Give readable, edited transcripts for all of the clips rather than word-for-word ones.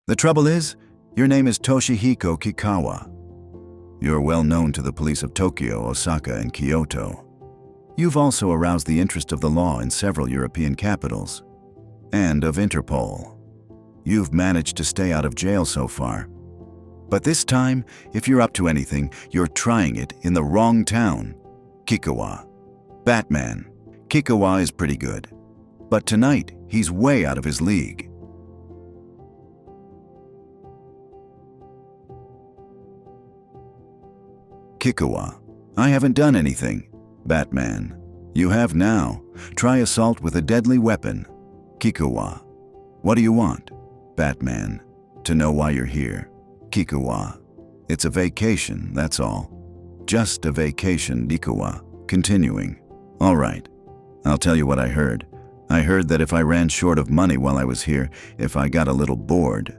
The trouble is, your name is Toshihiko Kikawa. You're well known to the police of Tokyo, Osaka, and Kyoto. You've also aroused the interest of the law in several European capitals, and of Interpol. You've managed to stay out of jail so far. But this time, if you're up to anything, you're trying it in the wrong town. Kikawa. Batman. Kikawa is pretty good. But tonight, he's way out of his league. Kikawa. I haven't done anything. Batman. You have now. Try assault with a deadly weapon. Kikawa. What do you want? Batman. To know why you're here. Kikawa. It's a vacation, that's all. Just a vacation, Kikawa. Continuing. All right. I'll tell you what I heard. I heard that if I ran short of money while I was here, if I got a little bored.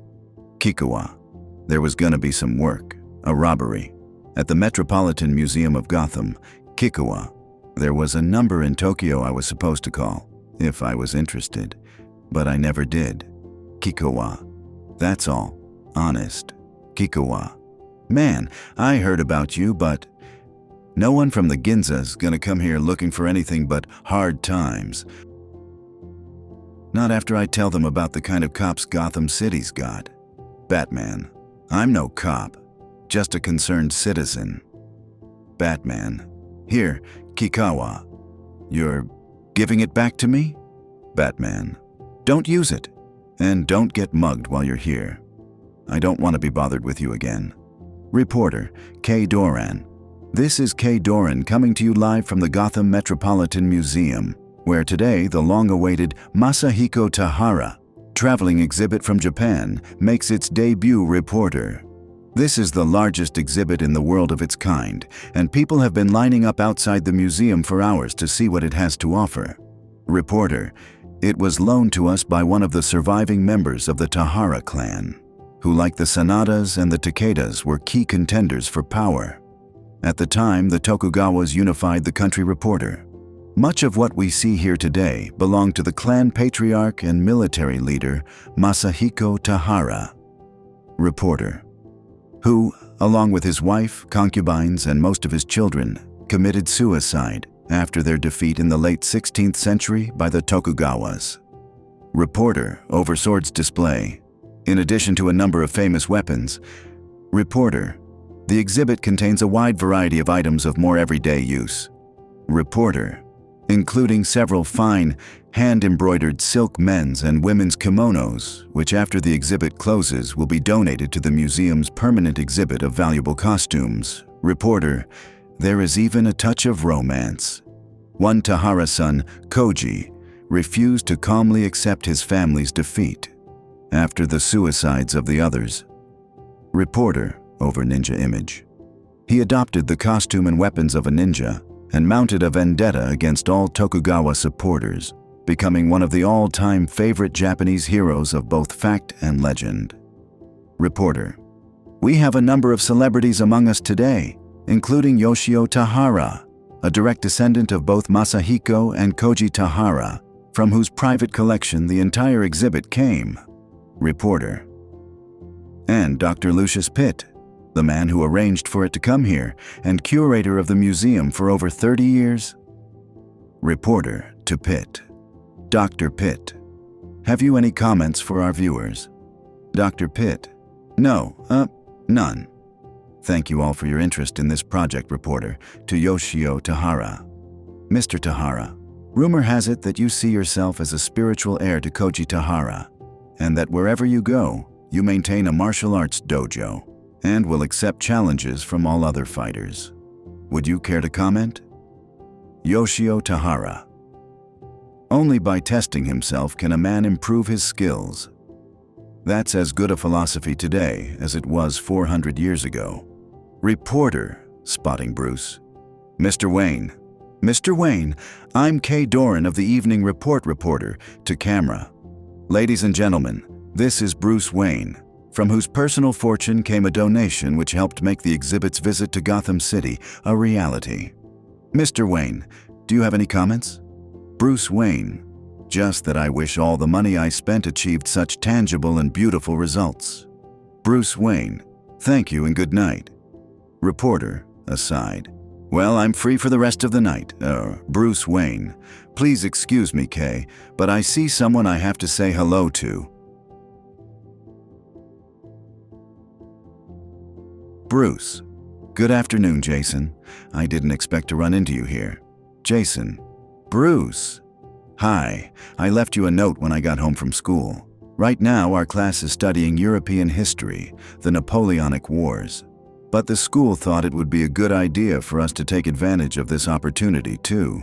Kikawa. There was gonna be some work. A robbery. At the Metropolitan Museum of Gotham, Kikawa. There was a number in Tokyo I was supposed to call, if I was interested. But I never did. Kikawa. That's all. Honest. Kikawa. Man, I heard about you, but no one from the Ginza's gonna come here looking for anything but hard times. Not after I tell them about the kind of cops Gotham City's got. Batman. I'm no cop. Just a concerned citizen. Batman. Here, Kikawa. You're giving it back to me? Batman. Don't use it. And don't get mugged while you're here. I don't want to be bothered with you again. Reporter, K. Doran. This is K. Doran coming to you live from the Gotham Metropolitan Museum, where today the long-awaited Masahiko Tahara, traveling exhibit from Japan, makes its debut. Reporter. This is the largest exhibit in the world of its kind, and people have been lining up outside the museum for hours to see what it has to offer. Reporter. It was loaned to us by one of the surviving members of the Tahara clan, who, like the Sanadas and the Takedas, were key contenders for power. At the time, the Tokugawas unified the country. Reporter. Much of what we see here today belonged to the clan patriarch and military leader Masahiko Tahara. Reporter. Who, along with his wife, concubines, and most of his children, committed suicide after their defeat in the late 16th century by the Tokugawas. Reporter. Over swords display. In addition to a number of famous weapons. Reporter. The exhibit contains a wide variety of items of more everyday use. Reporter. Including several fine, hand-embroidered silk men's and women's kimonos, which after the exhibit closes will be donated to the museum's permanent exhibit of valuable costumes. Reporter. There is even a touch of romance. One Tahara son, Koji, refused to calmly accept his family's defeat after the suicides of the others. Reporter. Over ninja image. He adopted the costume and weapons of a ninja and mounted a vendetta against all Tokugawa supporters, becoming one of the all-time favorite Japanese heroes of both fact and legend. Reporter. We have a number of celebrities among us today, including Yoshio Tahara, a direct descendant of both Masahiko and Koji Tahara, from whose private collection the entire exhibit came. Reporter. And Dr. Lucius Pitt, the man who arranged for it to come here and curator of the museum for over 30 years. Reporter to Pitt. Dr. Pitt. Have you any comments for our viewers? Dr. Pitt. No, none. Thank you all for your interest in this project. Reporter to Yoshio Tahara. Mr. Tahara, rumor has it that you see yourself as a spiritual heir to Koji Tahara, and that wherever you go, you maintain a martial arts dojo and will accept challenges from all other fighters. Would you care to comment? Yoshio Tahara. Only by testing himself can a man improve his skills. That's as good a philosophy today as it was 400 years ago. Reporter, spotting Bruce. Mr. Wayne. Mr. Wayne, I'm K. Doran of the Evening Report. Reporter to camera. Ladies and gentlemen, this is Bruce Wayne, from whose personal fortune came a donation which helped make the exhibit's visit to Gotham City a reality. Mr. Wayne, do you have any comments? Bruce Wayne. Just that I wish all the money I spent achieved such tangible and beautiful results. Bruce Wayne, thank you and good night. Reporter, aside. Well, I'm free for the rest of the night. Bruce Wayne. Please excuse me, Kay, but I see someone I have to say hello to. Bruce. Good afternoon, Jason. I didn't expect to run into you here. Jason. Bruce. Hi. I left you a note when I got home from school. Right now, our class is studying European history, the Napoleonic Wars. But the school thought it would be a good idea for us to take advantage of this opportunity, too.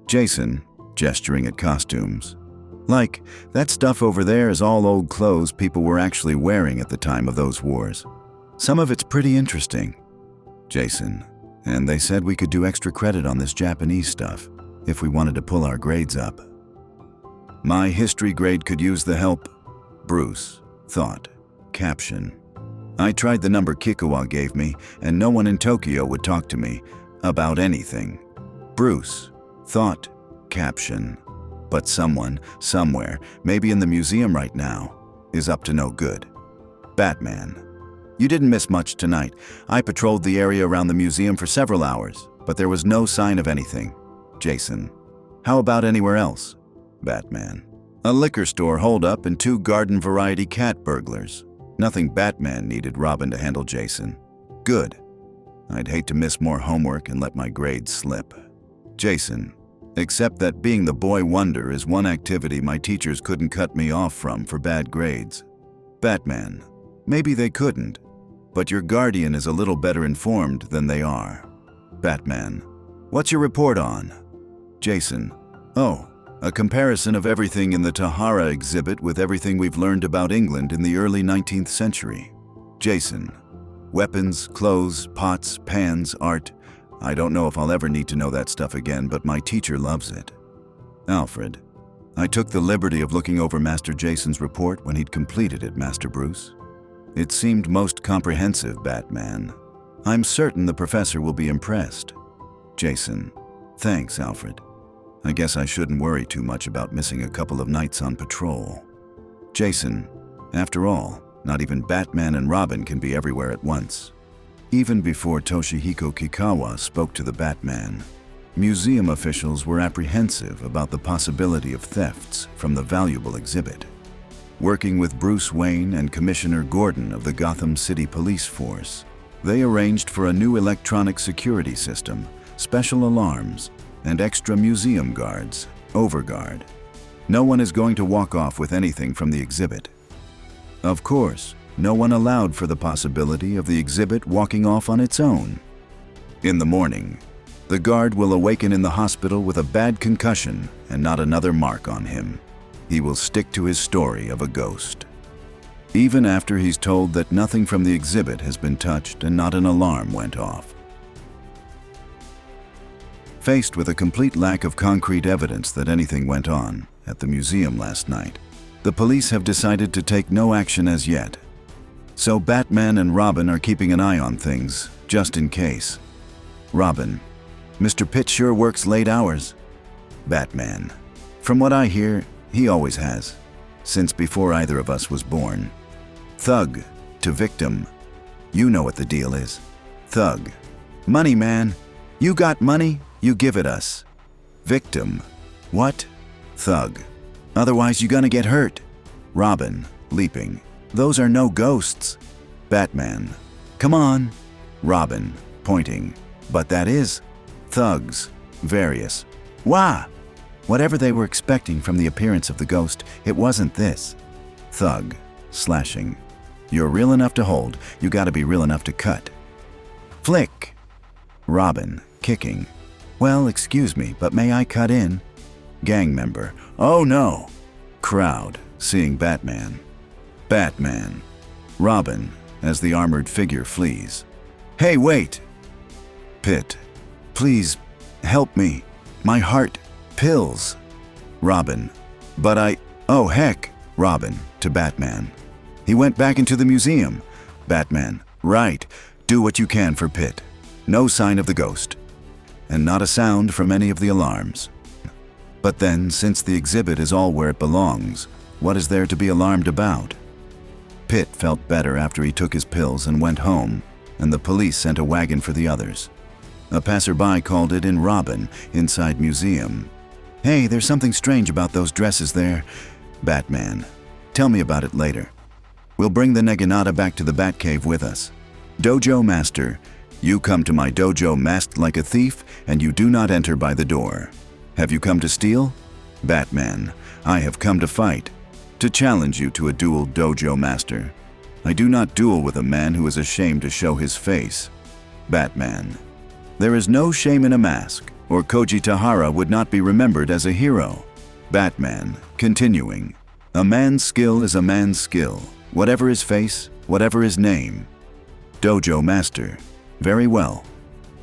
Jason, gesturing at costumes. Like, that stuff over there is all old clothes people were actually wearing at the time of those wars. Some of it's pretty interesting. Jason, and they said we could do extra credit on this Japanese stuff if we wanted to pull our grades up. My history grade could use the help. Bruce, thought, caption. I tried the number Kikuwa gave me, and no one in Tokyo would talk to me about anything. Bruce, thought, caption. But someone, somewhere, maybe in the museum right now, is up to no good. Batman. You didn't miss much tonight. I patrolled the area around the museum for several hours, but there was no sign of anything. Jason. How about anywhere else? Batman. A liquor store holdup and 2 garden variety cat burglars. Nothing Batman needed Robin to handle. Jason. Good. I'd hate to miss more homework and let my grades slip. Jason. Except that being the boy wonder is one activity my teachers couldn't cut me off from for bad grades. Batman. Maybe they couldn't, but your guardian is a little better informed than they are. Batman. What's your report on? Jason. Oh, a comparison of everything in the Tahara exhibit with everything we've learned about England in the early 19th century. Jason. Weapons, clothes, pots, pans, art. I don't know if I'll ever need to know that stuff again, but my teacher loves it. Alfred. I took the liberty of looking over Master Jason's report when he'd completed it, Master Bruce. It seemed most comprehensive, Batman. I'm certain the professor will be impressed. Jason. Thanks, Alfred. I guess I shouldn't worry too much about missing a couple of nights on patrol. Jason. After all, not even Batman and Robin can be everywhere at once. Even before Toshihiko Kikawa spoke to the Batman, museum officials were apprehensive about the possibility of thefts from the valuable exhibit. Working with Bruce Wayne and Commissioner Gordon of the Gotham City Police Force, they arranged for a new electronic security system, special alarms, and extra museum guards, overguard. No one is going to walk off with anything from the exhibit. Of course, no one allowed for the possibility of the exhibit walking off on its own. In the morning, the guard will awaken in the hospital with a bad concussion and not another mark on him. He will stick to his story of a ghost. Even after he's told that nothing from the exhibit has been touched and not an alarm went off. Faced with a complete lack of concrete evidence that anything went on at the museum last night, the police have decided to take no action as yet. So Batman and Robin are keeping an eye on things, just in case. Robin. Mr. Pitt sure works late hours. Batman. From what I hear, he always has, since before either of us was born. Thug to victim. You know what the deal is. Thug. Money, man. You got money, you give it us. Victim. What? Thug. Otherwise you gonna get hurt. Robin, leaping. Those are no ghosts. Batman. Come on. Robin, pointing. But that is. Thugs. Various. Wah! Whatever they were expecting from the appearance of the ghost, it wasn't this. Thug, slashing. You're real enough to hold, you gotta be real enough to cut. Flick. Robin, kicking. Well, excuse me, but may I cut in? Gang member. Oh no. Crowd, seeing Batman. Batman. Robin, as the armored figure flees. Hey, wait! Pitt. Please, help me. My heart. Pills. Robin. But oh heck. Robin, to Batman. He went back into the museum. Batman. Right. Do what you can for Pitt. No sign of the ghost. And not a sound from any of the alarms. But then, since the exhibit is all where it belongs, what is there to be alarmed about? Pitt felt better after he took his pills and went home, and the police sent a wagon for the others. A passerby called it in Robin, inside museum. "Hey, there's something strange about those dresses there." Batman: "Tell me about it later. We'll bring the Naginata back to the Batcave with us." Dojo Master: "You come to my dojo masked like a thief, and you do not enter by the door. Have you come to steal?" Batman: "I have come to fight, to challenge you to a duel, Dojo Master. I do not duel with a man who is ashamed to show his face." Batman: "There is no shame in a mask, or Koji Tahara would not be remembered as a hero." Batman, continuing: "A man's skill is a man's skill, whatever his face, whatever his name." Dojo Master: "Very well.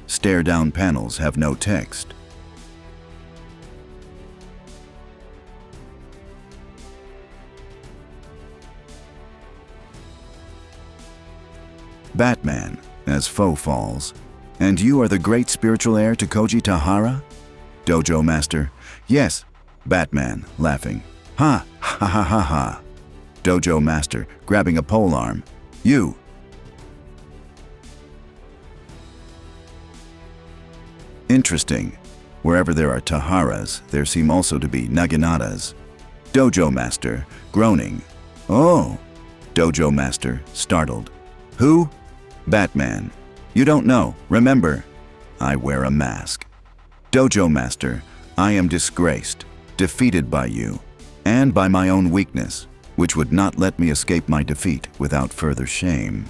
Stare-down panels have no text." Batman, as foe falls: "And you are the great spiritual heir to Koji Tahara?" Dojo Master: "Yes." Batman, laughing: "Ha, ha, ha, ha, ha." Dojo Master, grabbing a polearm: "You." Interesting. Wherever there are Taharas, there seem also to be Naginatas. Dojo Master, groaning: "Oh." Dojo Master, startled: "Who?" Batman: "You don't know, remember. I wear a mask." Dojo Master: "I am disgraced, defeated by you, and by my own weakness, which would not let me escape my defeat without further shame."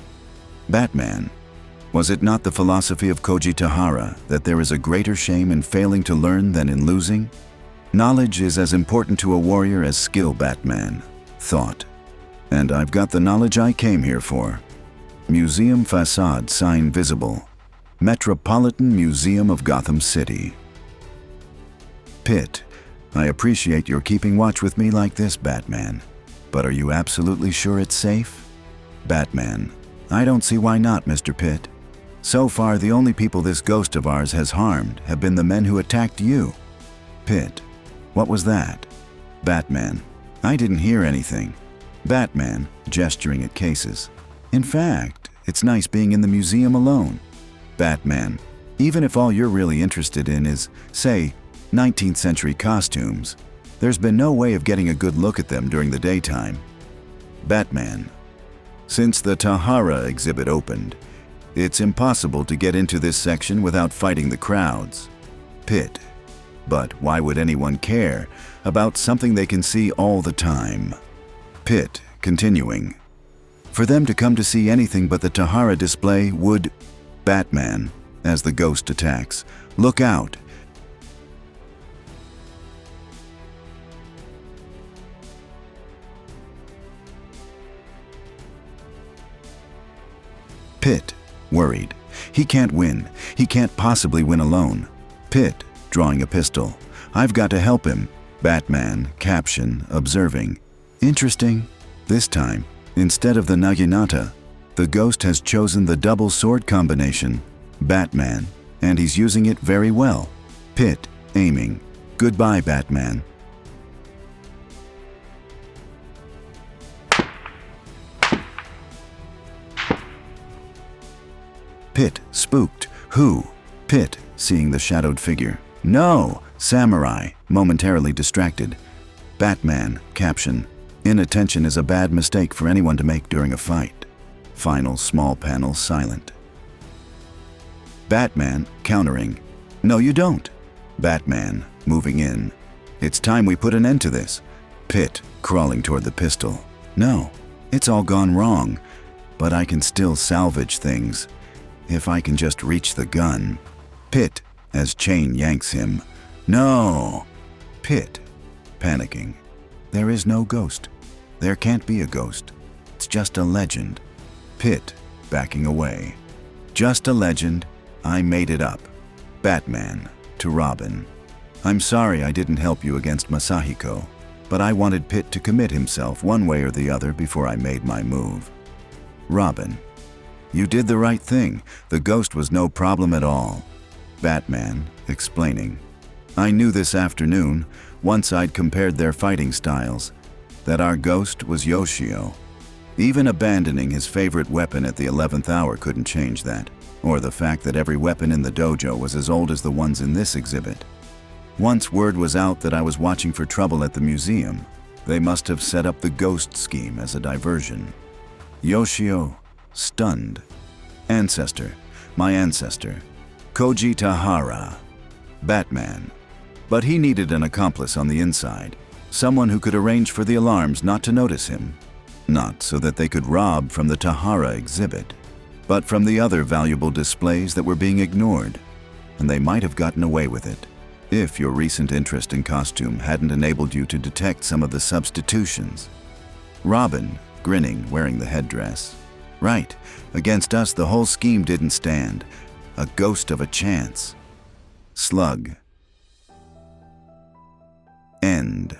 Batman: "Was it not the philosophy of Koji Tahara that there is a greater shame in failing to learn than in losing? Knowledge is as important to a warrior as skill." Batman, thought: "And I've got the knowledge I came here for." Museum facade sign visible. Metropolitan Museum of Gotham City. Pitt: "I appreciate your keeping watch with me like this, Batman. But are you absolutely sure it's safe?" Batman: "I don't see why not, Mr. Pitt. So far, the only people this ghost of ours has harmed have been the men who attacked you." Pitt: "What was that?" Batman: "I didn't hear anything." Batman, gesturing at cases: "In fact, it's nice being in the museum alone." Batman: "Even if all you're really interested in is, say, 19th century costumes, there's been no way of getting a good look at them during the daytime." Batman: "Since the Tahara exhibit opened, it's impossible to get into this section without fighting the crowds." Pitt: "But why would anyone care about something they can see all the time?" Pitt, continuing: "For them to come to see anything but the Tahara display would—" Batman, as the ghost attacks: "Look out." Pitt, worried: "He can't win. He can't possibly win alone." Pitt, drawing a pistol: "I've got to help him." Batman, caption, observing: "Interesting. This time, instead of the Naginata, the ghost has chosen the double sword combination." Batman: "And he's using it very well." Pitt, aiming: "Goodbye, Batman." Pitt, spooked: "Who?" Pitt, seeing the shadowed figure: "No! Samurai," momentarily distracted. Batman, caption: "Inattention is a bad mistake for anyone to make during a fight." Final small panel silent. Batman, countering: "No, you don't." Batman, moving in: "It's time we put an end to this." Pitt, crawling toward the pistol: "No, it's all gone wrong, but I can still salvage things. If I can just reach the gun." Pitt, as Chain yanks him: "No!" Pitt, panicking: "There is no ghost. There can't be a ghost. It's just a legend." Pitt, backing away: "Just a legend. I made it up." Batman, to Robin: "I'm sorry I didn't help you against Masahiko, but I wanted Pitt to commit himself one way or the other before I made my move." Robin: "You did the right thing. The ghost was no problem at all." Batman, explaining: I knew this afternoon, once I'd compared their fighting styles, that our ghost was Yoshio. Even abandoning his favorite weapon at the 11th hour couldn't change that, or the fact that every weapon in the dojo was as old as the ones in this exhibit. Once word was out that I was watching for trouble at the museum, they must have set up the ghost scheme as a diversion. Yoshio, stunned. Ancestor, my ancestor. Koji Tahara, Batman. But he needed an accomplice on the inside, someone who could arrange for the alarms not to notice him. Not so that they could rob from the Tahara exhibit, but from the other valuable displays that were being ignored. And they might have gotten away with it, if your recent interest in costume hadn't enabled you to detect some of the substitutions. Robin, grinning, wearing the headdress. Right, against us the whole scheme didn't stand. A ghost of a chance. Slug. End.